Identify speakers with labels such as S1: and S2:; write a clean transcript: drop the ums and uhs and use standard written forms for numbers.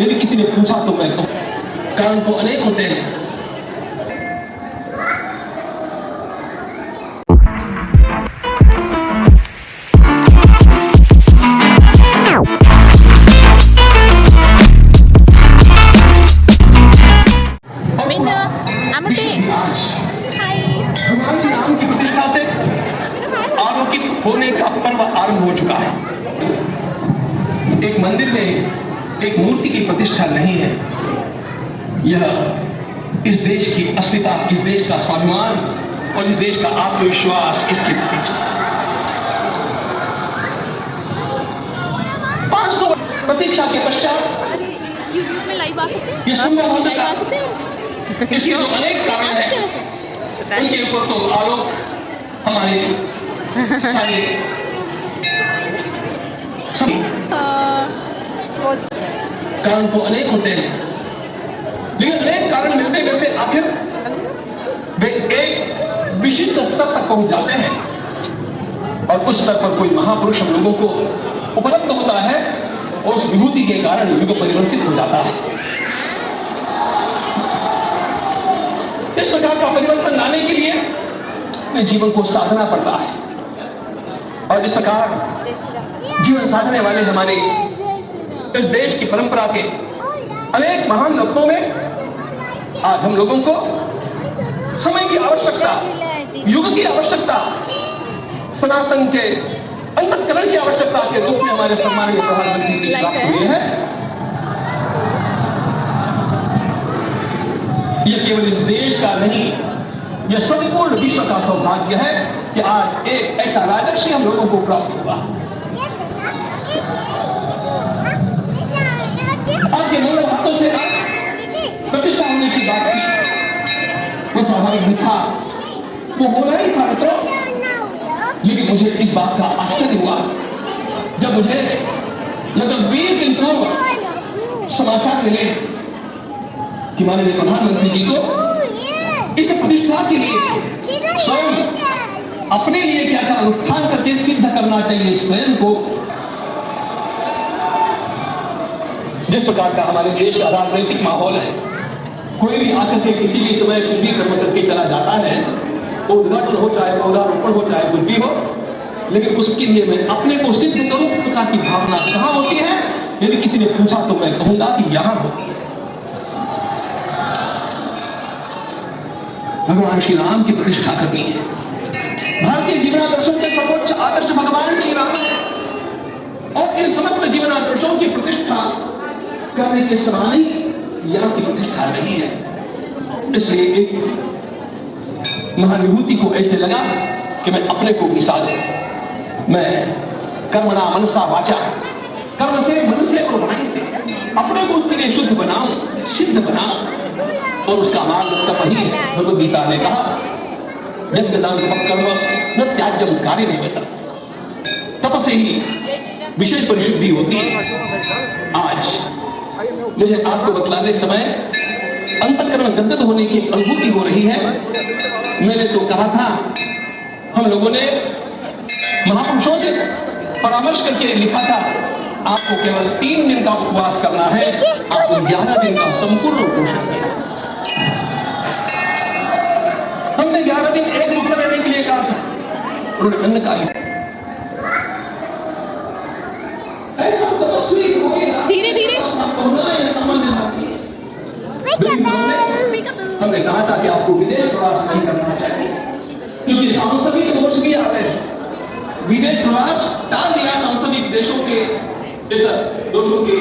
S1: यदि किसी ने पूछा तो मैं कहूँ, कारण तो अनेक होते हैं। हमारे नाम की प्रतिष्ठा से आलोकित होने का पर्व आरंभ हो चुका है। एक मंदिर में एक मूर्ति की प्रतिष्ठा नहीं है, यह इस देश की अस्मिता, इस देश का स्वाभिमान और इस देश का आत्मविश्वास इसकी प्रतीक्षा। 500 प्रतीक्षा के पश्चात
S2: यूट्यूब में लाइव आ सकते हैं,
S1: ये संभव हो
S2: लाइव आ
S1: सका।
S2: सकते हैं।
S1: इसके तो अनेक कारण हैं, उनके ऊपर तो आरोप हमारे सारे कारण तो अनेक होते हैं, लेकिन अनेक कारण मिलते मिलते आखिर वे एक विशिष्ट स्तर तक पहुंच जाते हैं और उस स्तर पर कोई महापुरुष हम लोगों को उपलब्ध होता है और उस विभूति के कारण युग परिवर्तित हो जाता है। इस प्रकार का परिवर्तन लाने के लिए अपने जीवन को साधना पड़ता है और इस प्रकार जीवन साधने वाले हमारे इस देश की परंपरा के अनेक महान रत्नों में आज हम लोगों को समय की आवश्यकता, युग की आवश्यकता, सनातन के अंतःकरण की आवश्यकता के रूप में हमारे सम्माननीय प्रधानमंत्री जी प्राप्त हुए हैं। यह केवल इस देश का नहीं, यह संपूर्ण विश्व का सौभाग्य है कि आज एक ऐसा राजर्षि हम लोगों को प्राप्त हुआ। आपके मूल हाथों से प्रतिष्ठा होने की बात की, वो स्वाभाविक भी था, वो होना ही था मित्रों। लेकिन मुझे इस बात का आश्चर्य हुआ जब मुझे लगभग 20 दिन पूर्व समाचार मिले कि माननीय प्रधानमंत्री जी को इस प्रतिष्ठा के लिए स्वयं अपने लिए क्या क्या अनुष्ठान करके सिद्ध करना चाहिए स्वयं को। जिस प्रकार का हमारे देश का राजनीतिक माहौल है, कोई भी आकर के किसी भी समय कुछ भी कर्म करके चला जाता है, तो उद्घाटन हो चाहे पौधारोपण हो चाहे कुछ भी हो, लेकिन उसके लिए मैं अपने को सिद्ध करूं प्रकार की भावना कहां होती है? यदि किसी ने पूछा तो मैं कहूंगा कि यहां होती है। भगवान श्री राम की प्रतिष्ठा करनी है। भारतीय जीवनादर्शों के सर्वोच्च आदर्श भगवान श्री राम है और इन समस्त जीवनादर्शों की प्रतिष्ठा करने के समान ही यहाँ की प्रतिष्ठा नहीं है। इसलिए एक महाविभूति को ऐसे लगा कि मैं अपने को मिसा दूं। मैं कर्मणा मनसा वाचा, कर्म से मनुष्य को बनाएंगे, अपने को उसके लिए शुद्ध बनाऊं, सिद्ध बनाऊं और उसका मार्ग तप ही भगवद गीता ने कहा, यज्ञदान कर्म न त्याज्यम कार्य नहीं बता। तप से ही विशेष परिशुद्धि होती है। आज मुझे आपको बतलाने समय अंतःकरण गदगद होने की अनुभूति हो रही है। मैंने तो कहा था, हम लोगों ने महापुरुषों से परामर्श करके लिखा था, आपको केवल 3 दिन का उपवास करना है, आपको 11 दिन का संपूर्ण उपवास किया। हमने 11 दिन एक भूखा रहने के लिए कहा था, उन्होंने अन्न का
S2: धीरे धीरे
S1: हमने कहा था कि आपको विदेश प्रवास नहीं करना चाहिए, क्योंकि सांस्कृतिक दोष भी आ रहे हैं। विदेश प्रवास टाल दिया सांस्कृतिक देशों के दोषों के